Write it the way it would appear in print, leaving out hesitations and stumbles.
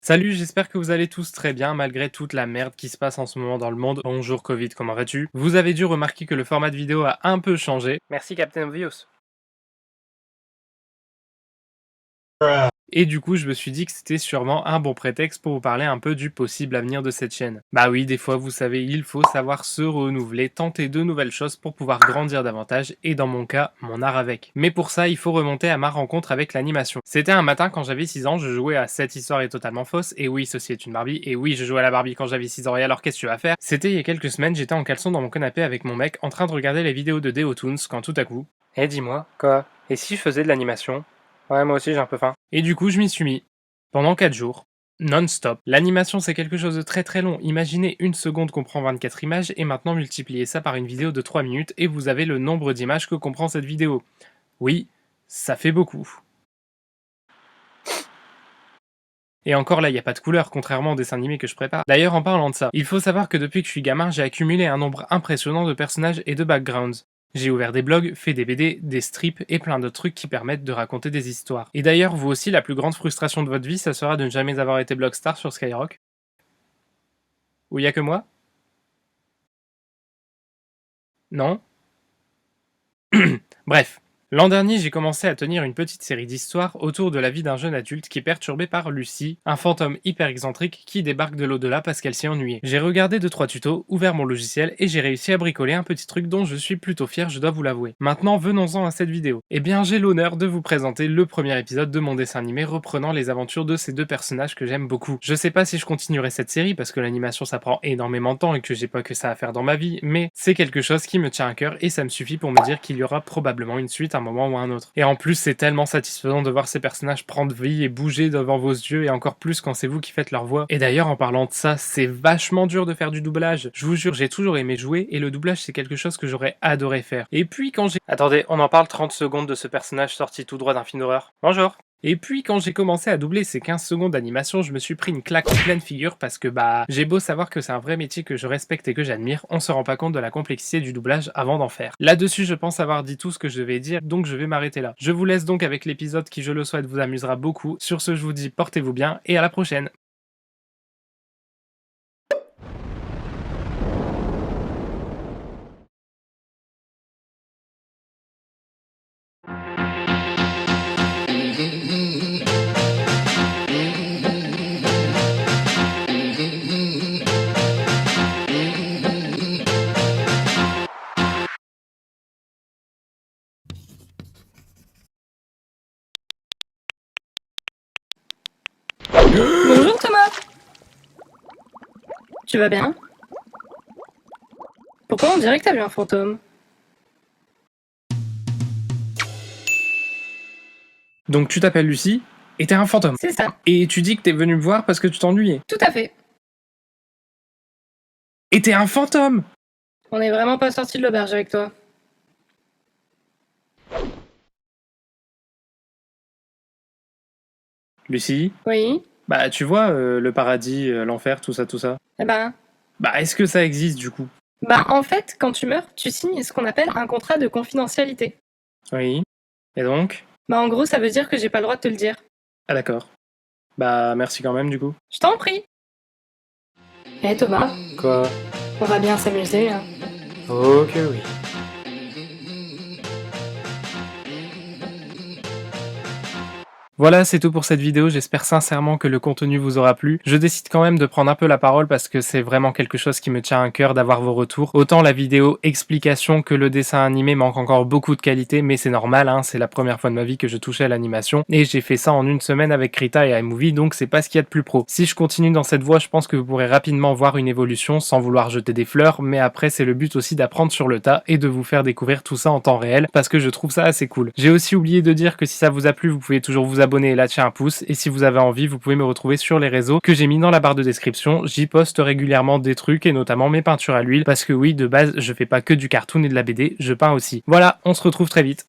Salut, j'espère que vous allez tous très bien malgré toute la merde qui se passe en ce moment dans le monde. Bonjour Covid, comment vas-tu? Vous avez dû remarquer que le format de vidéo a un peu changé. Merci Captain Obvious. Et du coup, je me suis dit que c'était sûrement un bon prétexte pour vous parler un peu du possible avenir de cette chaîne. Bah oui, des fois, vous savez, il faut savoir se renouveler, tenter de nouvelles choses pour pouvoir grandir davantage, et dans mon cas, mon art avec. Mais pour ça, il faut remonter à ma rencontre avec l'animation. C'était un matin quand j'avais 6 ans, je jouais à Cette histoire est totalement fausse, et oui, ceci est une Barbie, et oui, je jouais à la Barbie quand j'avais 6 ans, et alors qu'est-ce que tu vas faire? C'était il y a quelques semaines, j'étais en caleçon dans mon canapé avec mon mec, en train de regarder les vidéos de Deotoons, quand tout à coup... Eh dis-moi, quoi? Et si je faisais de l'animation? Ouais, moi aussi j'ai un peu faim. Et du coup, je m'y suis mis. Pendant 4 jours. Non-stop. L'animation, c'est quelque chose de très très long. Imaginez une seconde comprend 24 images et maintenant multipliez ça par une vidéo de 3 minutes et vous avez le nombre d'images que comprend cette vidéo. Oui, ça fait beaucoup. Et encore là, il n'y a pas de couleur, contrairement au dessin animé que je prépare. D'ailleurs, en parlant de ça, il faut savoir que depuis que je suis gamin, j'ai accumulé un nombre impressionnant de personnages et de backgrounds. J'ai ouvert des blogs, fait des BD, des strips et plein de trucs qui permettent de raconter des histoires. Et d'ailleurs, vous aussi, la plus grande frustration de votre vie, ça sera de ne jamais avoir été blogstar sur Skyrock. Ou y a que moi? Non? Bref. L'an dernier, j'ai commencé à tenir une petite série d'histoires autour de la vie d'un jeune adulte qui est perturbé par Lucie, un fantôme hyper excentrique qui débarque de l'au-delà parce qu'elle s'y ennuyait. J'ai regardé 2-3 tutos, ouvert mon logiciel et j'ai réussi à bricoler un petit truc dont je suis plutôt fier, je dois vous l'avouer. Maintenant, venons-en à cette vidéo. Eh bien, j'ai l'honneur de vous présenter le premier épisode de mon dessin animé reprenant les aventures de ces deux personnages que j'aime beaucoup. Je sais pas si je continuerai cette série parce que l'animation ça prend énormément de temps et que j'ai pas que ça à faire dans ma vie, mais c'est quelque chose qui me tient à cœur et ça me suffit pour me dire qu'il y aura probablement une suite à un moment ou à un autre. Et en plus, c'est tellement satisfaisant de voir ces personnages prendre vie et bouger devant vos yeux, et encore plus quand c'est vous qui faites leur voix. Et d'ailleurs, en parlant de ça, c'est vachement dur de faire du doublage. Je vous jure, j'ai toujours aimé jouer, et le doublage, c'est quelque chose que j'aurais adoré faire. Et puis quand j'ai... Attendez, on en parle 30 secondes de ce personnage sorti tout droit d'un film d'horreur. Bonjour. Et puis quand j'ai commencé à doubler ces 15 secondes d'animation, je me suis pris une claque en pleine figure parce que j'ai beau savoir que c'est un vrai métier que je respecte et que j'admire, on se rend pas compte de la complexité du doublage avant d'en faire. Là-dessus, je pense avoir dit tout ce que je devais dire, donc je vais m'arrêter là. Je vous laisse donc avec l'épisode qui, je le souhaite, vous amusera beaucoup. Sur ce, je vous dis portez-vous bien et à la prochaine. Bonjour Thomas. Tu vas bien? Pourquoi on dirait que t'as vu un fantôme? Donc tu t'appelles Lucie et t'es un fantôme. C'est ça, Et tu dis que t'es venu me voir parce que tu t'ennuyais. tout à fait. Et t'es un fantôme! On est vraiment pas sorti de l'auberge avec toi. Lucie? Oui? Bah tu vois, le paradis, l'enfer, tout ça, tout ça. Eh ben... Bah est-ce que ça existe du coup? en fait, quand tu meurs, tu signes ce qu'on appelle un contrat de confidentialité. Oui. Et donc? En gros, ça veut dire que j'ai pas le droit de te le dire. Ah d'accord. Bah merci quand même du coup. Je t'en prie. Eh Thomas, Quoi? on va bien s'amuser, hein. Ok oui. Voilà, c'est tout pour cette vidéo, j'espère sincèrement que le contenu vous aura plu. Je décide quand même de prendre un peu la parole parce que c'est vraiment quelque chose qui me tient à cœur d'avoir vos retours. Autant la vidéo explication que le dessin animé manque encore beaucoup de qualité, mais c'est normal, hein, c'est la première fois de ma vie que je touchais à l'animation, et j'ai fait ça en une semaine avec Rita et iMovie, donc c'est pas ce qu'il y a de plus pro. Si je continue dans cette voie, je pense que vous pourrez rapidement voir une évolution sans vouloir jeter des fleurs, mais après c'est le but aussi d'apprendre sur le tas et de vous faire découvrir tout ça en temps réel, parce que je trouve ça assez cool. J'ai aussi oublié de dire que si ça vous a plu, vous pouvez toujours vous abonner et lâcher un pouce, et si vous avez envie, vous pouvez me retrouver sur les réseaux que j'ai mis dans la barre de description. J'y poste régulièrement des trucs et notamment mes peintures à l'huile, parce que oui, de base, je fais pas que du cartoon et de la BD, je peins aussi. Voilà, on se retrouve très vite.